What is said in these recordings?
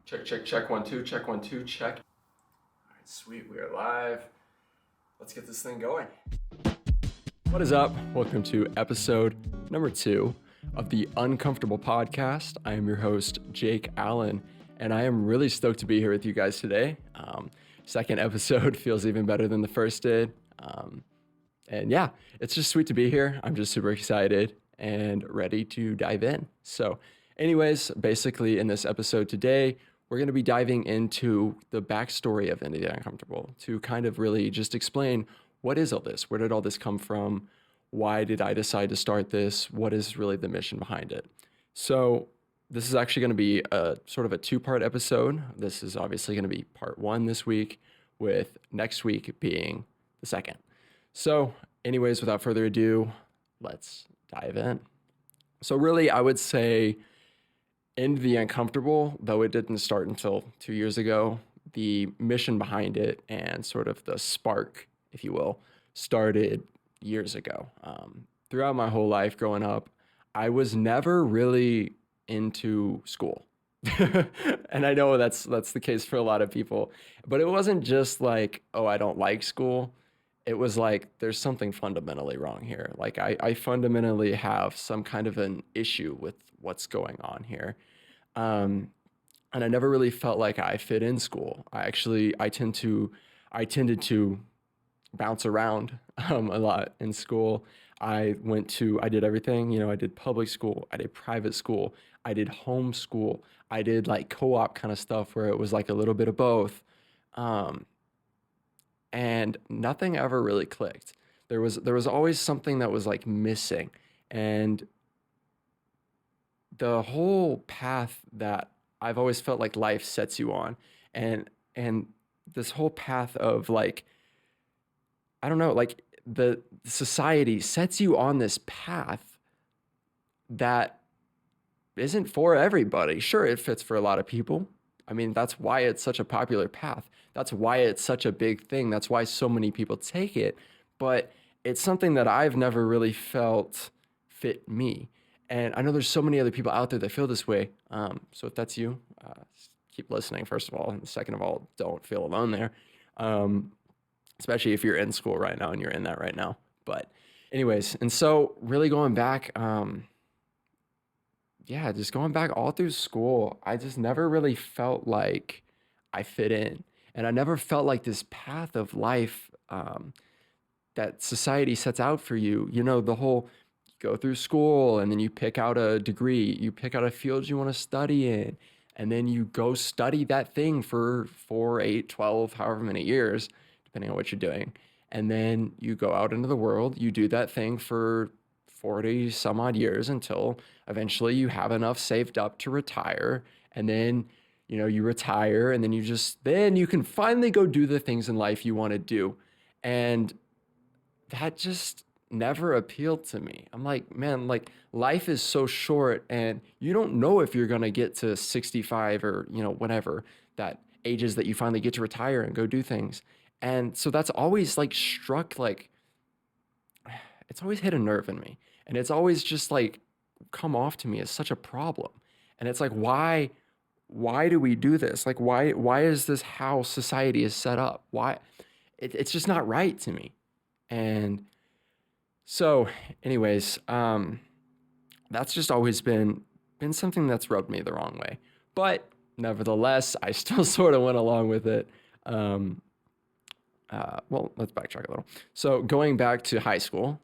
Check, 1 2, check 1 2, check. All right, sweet, we are live. Let's get this thing going. What is up? Welcome to episode number 2 of the Uncomfortable Podcast. I am your host, Jake Allen, and I am really stoked to be here with you guys today. Second episode feels even better than the first did. And yeah, it's just sweet to be here. I'm just super excited and ready to dive in. So anyways, basically in this episode today, we're going to be diving into the backstory of Into the Uncomfortable to kind of really just explain what is all this? Where did all this come from? Why did I decide to start this? What is really the mission behind it? So this is actually going to be a sort of a 2-part episode. This is obviously going to be part 1 this week, with next week being the second. So anyways, without further ado, let's dive in. So really, I would say Into the Uncomfortable, though it didn't start until 2 years ago, the mission behind it and sort of the spark, if you will, started years ago. Throughout my whole life growing up, I was never really into school. And I know that's the case for a lot of people, but it wasn't just like, oh, I don't like school. It was like, there's something fundamentally wrong here. Like I fundamentally have some kind of an issue with what's going on here. And I never really felt like I fit in school. I tended to bounce around a lot in school. I did everything, I did public school, I did private school, I did home school, I did like co-op kind of stuff where it was like a little bit of both. And nothing ever really clicked. There was always something that was like missing. And the whole path that I've always felt like life sets you on, and this whole path of like, I don't know, like the society sets you on this path that isn't for everybody. Sure, it fits for a lot of people. I mean, that's why it's such a popular path. That's why it's such a big thing. That's why so many people take it. But it's something that I've never really felt fit me. And I know there's so many other people out there that feel this way. So if that's you, keep listening, first of all. And second of all, don't feel alone there. Especially if you're in school right now and you're in that right now. But anyways, and so really going back, just going back all through school, I just never really felt like I fit in. And I never felt like this path of life that society sets out for you. The whole, you go through school and then you pick out a degree, you pick out a field you want to study in, and then you go study that thing for 4, 8, 12, however many years, depending on what you're doing. And then you go out into the world, you do that thing for 40 some odd years until eventually you have enough saved up to retire. And then, you retire, and then you can finally go do the things in life you want to do. And that just never appealed to me. I'm like, man, like life is so short, and you don't know if you're going to get to 65 or, whatever, that ages that you finally get to retire and go do things. And so that's always like struck, like, it's always hit a nerve in me. And it's always just like come off to me as such a problem. And it's like, why do we do this? Like, why is this how society is set up? Why? It's just not right to me. And so anyways, that's just always been something that's rubbed me the wrong way. But nevertheless, I still sort of went along with it. Well, let's backtrack a little. So going back to high school,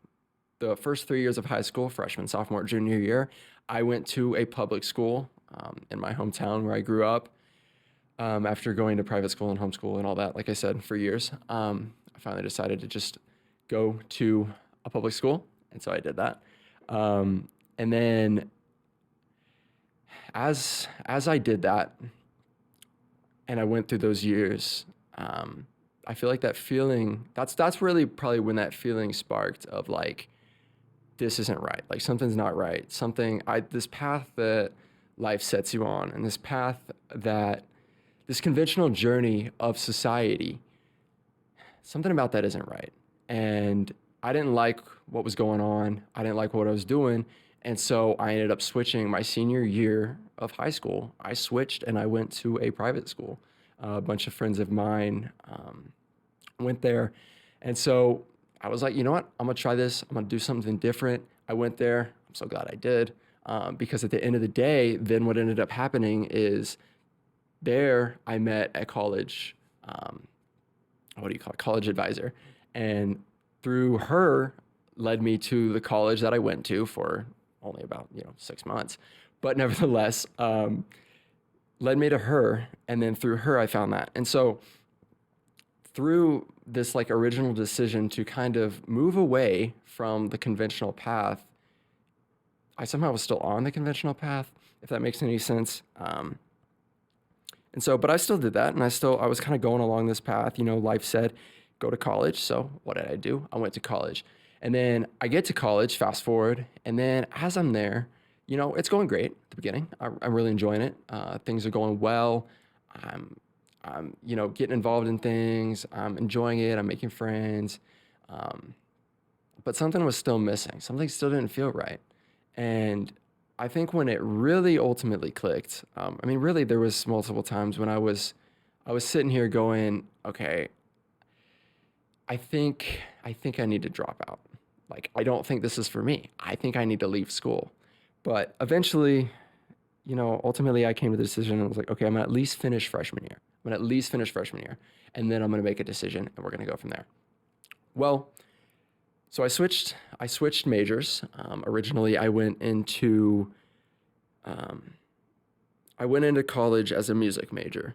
the first 3 years of high school, freshman, sophomore, junior year, I went to a public school in my hometown where I grew up. After going to private school and homeschool and all that, like I said, for years, I finally decided to just go to a public school. And so I did that. And then as I did that and I went through those years, I feel like that feeling, that's really probably when that feeling sparked of like, this isn't right. Like something's not right. This path that life sets you on, and this conventional journey of society, something about that isn't right. And I didn't like what was going on. I didn't like what I was doing. And so I ended up switching my senior year of high school, I switched and I went to a private school. A bunch of friends of mine went there. And so I was like, you know what? I'm going to try this. I'm going to do something different. I went there. I'm so glad I did. Because at the end of the day, then what ended up happening is there I met a college, what do you call it? College advisor. And through her led me to the college that I went to for only about, 6 months. But nevertheless, led me to her. And then through her, I found that. And so through this like original decision to kind of move away from the conventional path, I somehow was still on the conventional path, if that makes any sense. And so, but I still did that, and I was kind of going along this path. Life said, go to college. So what did I do? I went to college, and then I get to college. Fast forward, and then as I'm there, it's going great at the beginning. I'm really enjoying it. Things are going well. I'm getting involved in things. I'm enjoying it. I'm making friends. But something was still missing. Something still didn't feel right. And I think when it really ultimately clicked, really there was multiple times when I was sitting here going, okay, I think I need to drop out. Like, I don't think this is for me. I think I need to leave school. But eventually, ultimately I came to the decision and was like, okay, I'm gonna at least finish freshman year. I'm gonna at least finish freshman year. And then I'm gonna make a decision and we're gonna go from there. Well, so I switched majors. Originally um, I went into college as a music major.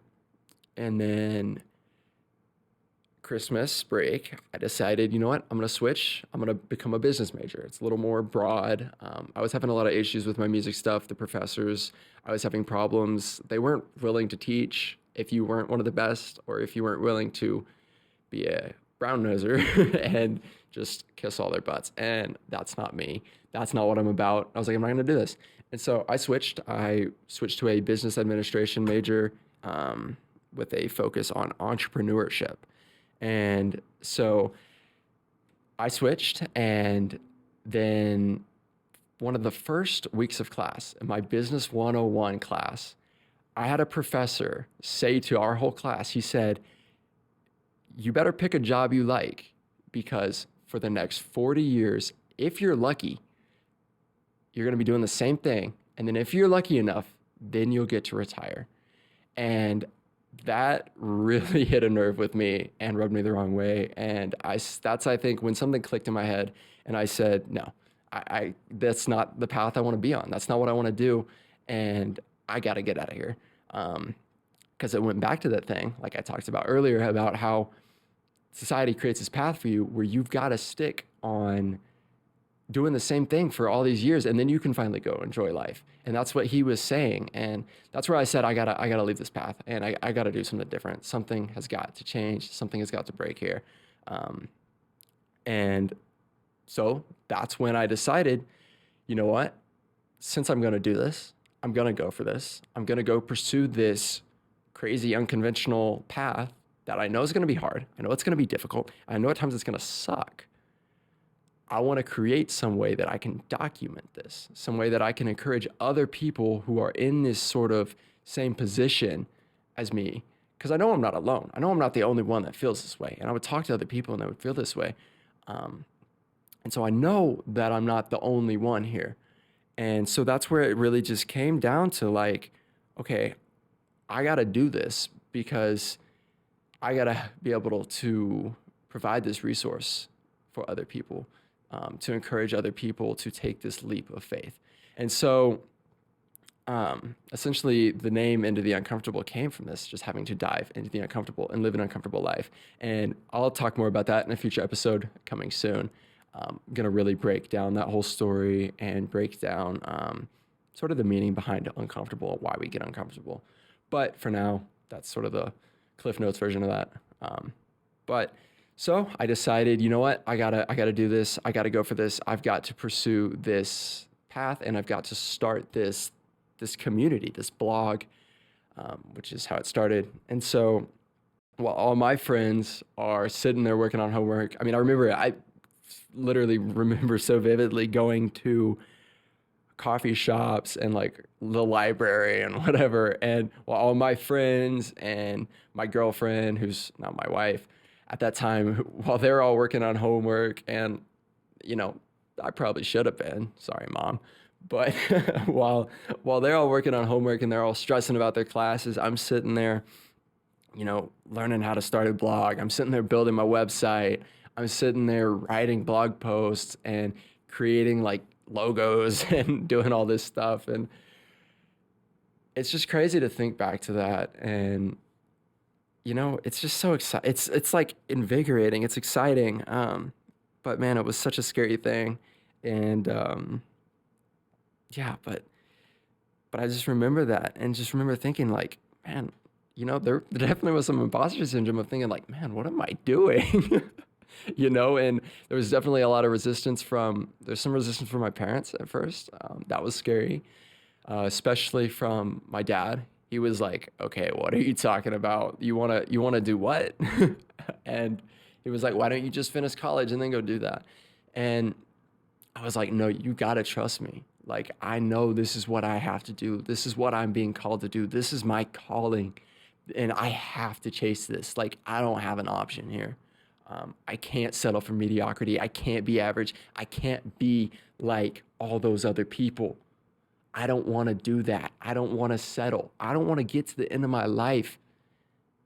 And then Christmas break, I decided, you know what, I'm gonna switch. I'm gonna become a business major. It's a little more broad. I was having a lot of issues with my music stuff. The professors, I was having problems. They weren't willing to teach if you weren't one of the best, or if you weren't willing to be a brown noser and just kiss all their butts. And that's not me. That's not what I'm about. I was like, I'm not gonna do this. And so I switched. I switched to a business administration major with a focus on entrepreneurship. And so I switched, and then one of the first weeks of class in my Business 101 class, I had a professor say to our whole class, he said, you better pick a job you like, because for the next 40 years, if you're lucky, you're going to be doing the same thing. And then if you're lucky enough, then you'll get to retire. And that really hit a nerve with me and rubbed me the wrong way. And that's, I think, when something clicked in my head and I said, no, that's not the path I want to be on. That's not what I want to do. And I got to get out of here. Because it went back to that thing, like I talked about earlier, about how society creates this path for you where you've got to stick on doing the same thing for all these years, and then you can finally go enjoy life. And that's what he was saying. And that's where I said, I gotta leave this path, and I gotta do something different. Something has got to change. Something has got to break here. And so that's when I decided, you know what? Since I'm gonna do this, I'm gonna go for this. I'm gonna go pursue this crazy unconventional path that I know is gonna be hard. I know it's gonna be difficult. I know at times it's gonna suck. I want to create some way that I can document this, some way that I can encourage other people who are in this sort of same position as me. Because I know I'm not alone. I know I'm not the only one that feels this way. And I would talk to other people and they would feel this way. And so I know that I'm not the only one here. And so that's where it really just came down to like, okay, I got to do this because I got to be able to provide this resource for other people. To encourage other people to take this leap of faith. And so essentially the name Into the Uncomfortable came from this, just having to dive into the uncomfortable and live an uncomfortable life. And I'll talk more about that in a future episode coming soon. I'm going to really break down that whole story and break down sort of the meaning behind uncomfortable and why we get uncomfortable. But for now, that's sort of the Cliff Notes version of that. So I decided, you know what? I gotta do this. I gotta go for this. I've got to pursue this path, and I've got to start this community, this blog, which is how it started. And so, while all my friends are sitting there working on homework, I literally remember so vividly going to coffee shops and like the library and whatever. And while all my friends and my girlfriend, who's now my wife at that time, while they're all working on homework, and you know, I probably should have been, sorry, mom. But while they're all working on homework and they're all stressing about their classes, I'm sitting there, you know, learning how to start a blog. I'm sitting there building my website. I'm sitting there writing blog posts and creating like logos and doing all this stuff. And it's just crazy to think back to that. And, you know, it's just so exciting. It's like invigorating. It's exciting. But man, it was such a scary thing. And, yeah, but I just remember that and just remember thinking like, man, you know, there definitely was some imposter syndrome of thinking like, man, what am I doing? You know, and there was definitely a lot of resistance there's some resistance from my parents at first. That was scary, especially from my dad. He was like, okay, what are you talking about? You wanna do what? And he was like, why don't you just finish college and then go do that? And I was like, no, you gotta trust me. Like, I know this is what I have to do. This is what I'm being called to do. This is my calling. And I have to chase this. Like, I don't have an option here. I can't settle for mediocrity. I can't be average. I can't be like all those other people. I don't want to do that. I don't want to settle. I don't want to get to the end of my life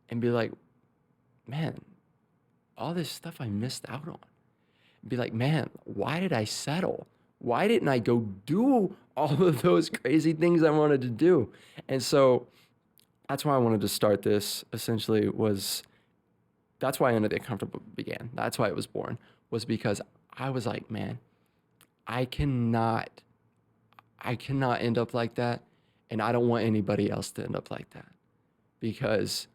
and be like, man, all this stuff I missed out on. Be like, man, why did I settle? Why didn't I go do all of those crazy things I wanted to do? And so that's why I wanted to start this, essentially, that's why Under the Uncomfortable began. That's why it was born, was because I was like, man, I cannot end up like that. And I don't want anybody else to end up like that, because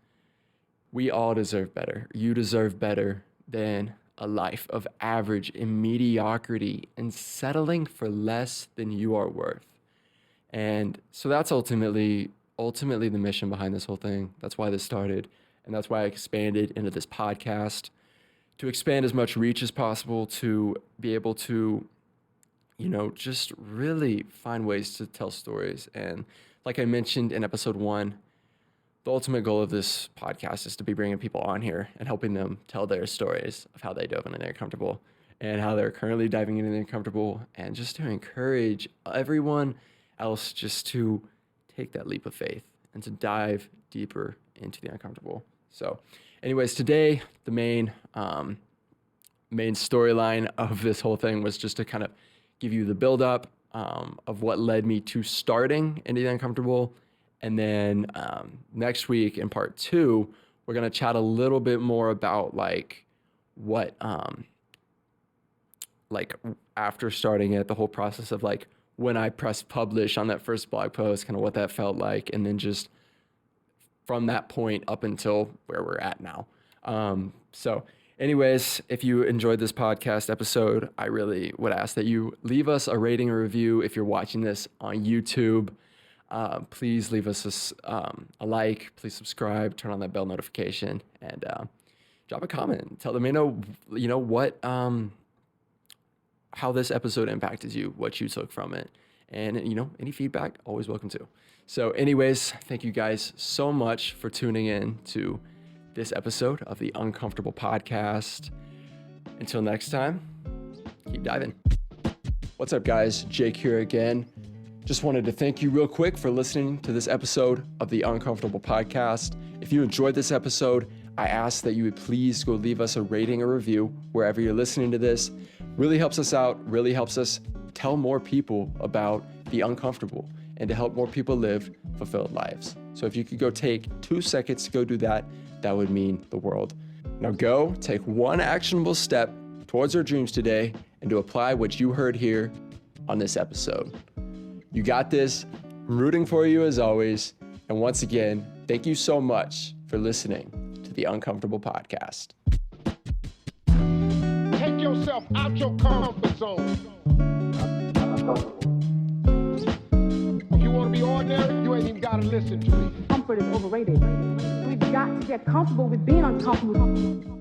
we all deserve better. You deserve better than a life of average and mediocrity and settling for less than you are worth. And so that's ultimately the mission behind this whole thing. That's why this started. And that's why I expanded into this podcast, to expand as much reach as possible, to be able to, you know, just really find ways to tell stories. And like I mentioned in episode 1, the ultimate goal of this podcast is to be bringing people on here and helping them tell their stories of how they dove into the uncomfortable and how they're currently diving into the uncomfortable, and just to encourage everyone else just to take that leap of faith and to dive deeper into the uncomfortable. So anyways, today, the main storyline of this whole thing was just to kind of give you the buildup of what led me to starting Into the Uncomfortable. And then next week in part 2, we're going to chat a little bit more about like what, like after starting it, the whole process of like when I pressed publish on that first blog post, kind of what that felt like. And then just from that point up until where we're at now. So anyways, if you enjoyed this podcast episode, I really would ask that you leave us a rating or review. If you're watching this on YouTube, please leave us a like, please subscribe, turn on that bell notification, and drop a comment. Tell them, you know what, how this episode impacted you, what you took from it. And, you know, any feedback, always welcome to. So anyways, thank you guys so much for tuning in to this episode of the Uncomfortable Podcast. Until next time, keep diving. What's up, guys? Jake here again. Just wanted to thank you real quick for listening to this episode of the Uncomfortable Podcast. If you enjoyed this episode, I ask that you would please go leave us a rating or review wherever you're listening to this. Really helps us out, really helps us tell more people about the uncomfortable and to help more people live fulfilled lives. So if you could go take 2 seconds to go do that, that would mean the world. Now go take one actionable step towards your dreams today and to apply what you heard here on this episode. You got this. I'm rooting for you as always. And once again, thank you so much for listening to the Uncomfortable Podcast. Take yourself out your comfort zone. If you want to be ordinary, you ain't even got to listen to me. Comfort is overrated. We've got to get comfortable with being uncomfortable.